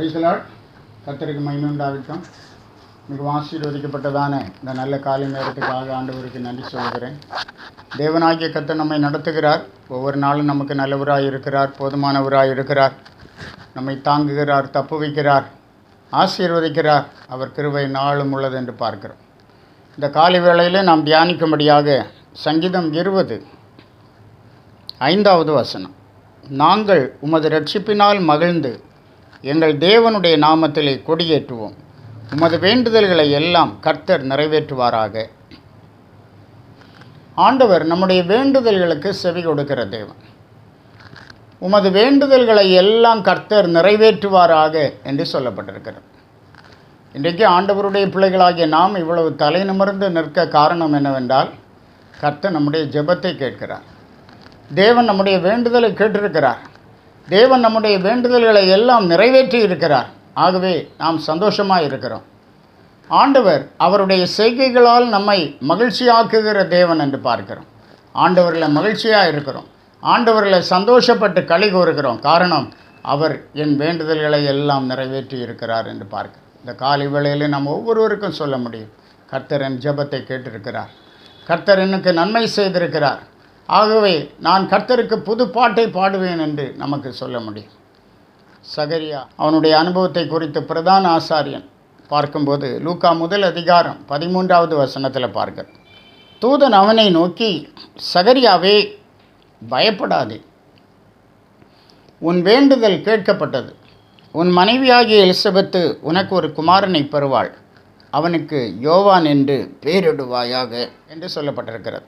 Praise the Lord. கர்த்தருக்கு மகிமை உண்டாகட்டும். மிகவும் ஆசீர்வதிக்கப்பட்டதான இந்த நல்ல காலை நேரத்துக்காக ஆண்டவருக்கு நன்றி சொல்கிறேன். தேவனாகிய கர்த்தர் நம்மை நடத்துகிறார். ஒவ்வொரு நாளும் நமக்கு நல்லவராய் இருக்கிறார், போதுமானவராய் இருக்கிறார். நம்மை தாங்குகிறார், தப்பு வைக்கிறார், ஆசீர்வதிக்கிறார். அவர் கிருபை நாளும் உள்ளது என்று பார்க்கிறோம். இந்த காலை வேளையில் நாம் தியானிக்கும்படியாக சங்கீதம் 20:5 வசனம். நாங்கள் உமது இரட்சிப்பினால் மகிழ்ந்து எங்கள் தேவனுடைய நாமத்திலே கொடியேற்றுவோம். உமது வேண்டுதல்களை எல்லாம் கர்த்தர் நிறைவேற்றுவாராக. ஆண்டவர் நம்முடைய வேண்டுதல்களுக்கு செவி கொடுக்கிற தேவன். உமது வேண்டுதல்களை எல்லாம் கர்த்தர் நிறைவேற்றுவாராக என்று சொல்லப்பட்டிருக்கிறது. இன்றைக்கு ஆண்டவருடைய பிள்ளைகளாகிய நாம் இவ்வளவு தலை நிமிர்ந்து நிற்க காரணம் என்னவென்றால், கர்த்தர் நம்முடைய ஜெபத்தை கேட்கிறார். தேவன் நம்முடைய வேண்டுதலை கேட்டிருக்கிறார். தேவன் நம்முடைய வேண்டுதல்களை எல்லாம் நிறைவேற்றி இருக்கிறார். ஆகவே நாம் சந்தோஷமாக இருக்கிறோம். ஆண்டவர் அவருடைய செய்கைகளால் நம்மை மகிழ்ச்சியாக்குகிற தேவன் என்று பார்க்கிறோம். ஆண்டவரில் மகிழ்ச்சியாக இருக்கிறோம். ஆண்டவரில் சந்தோஷப்பட்டு களி கூறுகிறோம். காரணம், அவர் என் வேண்டுதல்களை எல்லாம் நிறைவேற்றி இருக்கிறார் என்று பார்க்கிறோம். இந்த காலை வேளையில் நாம் ஒவ்வொருவருக்கும் சொல்ல முடியும், கர்த்தர் என் ஜெபத்தை கேட்டிருக்கிறார், கர்த்தர் எனக்கு நன்மை செய்திருக்கிறார். ஆகவே நான் கர்த்தருக்கு புது பாட்டை பாடுவேன் என்று நமக்கு சொல்ல முடியும். சகரியா அவனுடைய அனுபவத்தை குறித்து பிரதான ஆசாரியன் பார்க்கும்போது லூக்கா 1:13 வசனத்தில் பார்க்க, தூதன் அவனை நோக்கி, சகரியாவே பயப்படாதே, உன் வேண்டுதல் கேட்கப்பட்டது. உன் மனைவியாகிய எலிசபெத்து உனக்கு ஒரு குமாரனை பெறுவாள். அவனுக்கு யோவான் என்று பெயரிடுவாயாக என்று சொல்லப்பட்டிருக்கிறது.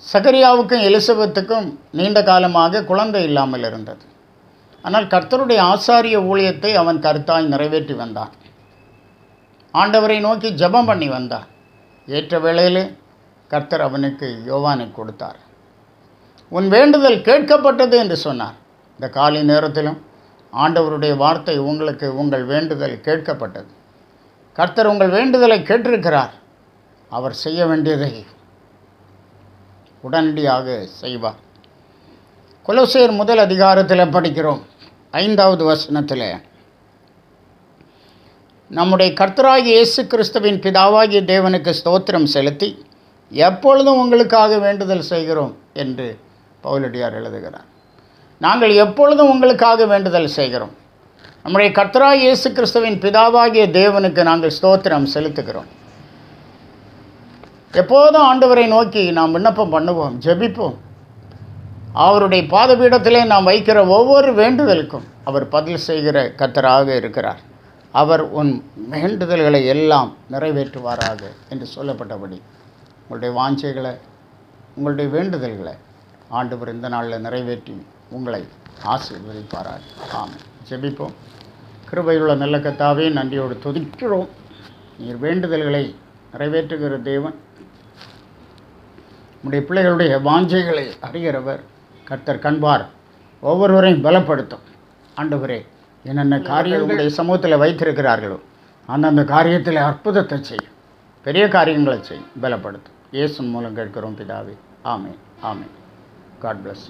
சகரியாவுக்கும் எலிசபெத்துக்கும் நீண்ட காலமாக குழந்தை இல்லாமல் இருந்தது. ஆனால் கர்த்தருடைய ஆசாரிய ஊழியத்தை அவன் கருத்தாய் நிறைவேற்றி வந்தான். ஆண்டவரை நோக்கி ஜெபம் பண்ணி வந்தான். ஏற்ற வேளையில் கர்த்தர் அவனுக்கு யோவானை கொடுத்தார். உன் வேண்டுதல் கேட்கப்பட்டது என்று சொன்னார். இந்த காலை நேரத்திலும் ஆண்டவருடைய வார்த்தை உங்களுக்கு, உங்கள் வேண்டுதல் கேட்கப்பட்டது. கர்த்தர் உங்கள் வேண்டுதலை கேட்டிருக்கிறார். அவர் செய்ய வேண்டியதை உடனடியாக செய்வார். கொலோசையர் 1 படிக்கிறோம் 5 வசனத்தில், நம்முடைய கர்த்தராகிய இயேசு கிறிஸ்துவின் பிதாவாகிய தேவனுக்கு ஸ்தோத்திரம் செலுத்தி எப்பொழுதும் உங்களுக்காக வேண்டுதல் செய்கிறோம் என்று பவுலடியார் எழுதுகிறார். நாங்கள் எப்பொழுதும் உங்களுக்காக வேண்டுதல் செய்கிறோம். நம்முடைய கர்த்தராகிய இயேசு கிறிஸ்துவின் பிதாவாகிய தேவனுக்கு நாங்கள் ஸ்தோத்திரம் செலுத்துகிறோம். எப்போதும் ஆண்டவரை நோக்கி நாம் விண்ணப்பம் பண்ணுவோம், ஜெபிப்போம். அவருடைய பாதபீடத்திலே நாம் வைக்கிற ஒவ்வொரு வேண்டுதலுக்கும் அவர் பதில் செய்கிற கர்த்தராக இருக்கிறார். அவர் உன் வேண்டுதல்களை எல்லாம் நிறைவேற்றுவாராக என்று சொல்லப்பட்டபடி உங்களுடைய வாஞ்சைகளை, உங்களுடைய வேண்டுதல்களை ஆண்டவர் இந்த நாளில் நிறைவேற்றி உங்களை ஆசீர்வதிப்பாராக. ஆமென். ஜெபிப்போம். கிருபையுள்ள நல்ல கர்த்தாவே, நன்றியோடு துதிக்கிறோம். நீர் வேண்டுதல்களை நிறைவேற்றுகிற தேவன். உடைய பிள்ளைகளுடைய வாஞ்சைகளை அறிகிறவர். கர்த்தர் கண்பார், ஒவ்வொருவரையும் பலப்படுத்தும். ஆண்டவரே, என்னென்ன காரியங்களுடைய சமூகத்தில் வைத்திருக்கிறார்களோ அந்தந்த காரியத்தில் அற்புதத்தை செய்யும், பெரிய காரியங்களை செய்யும், பலப்படுத்தும். இயேசு மூலம் கேட்கிறோம் பிதாவே. ஆமென். ஆமென். God plus.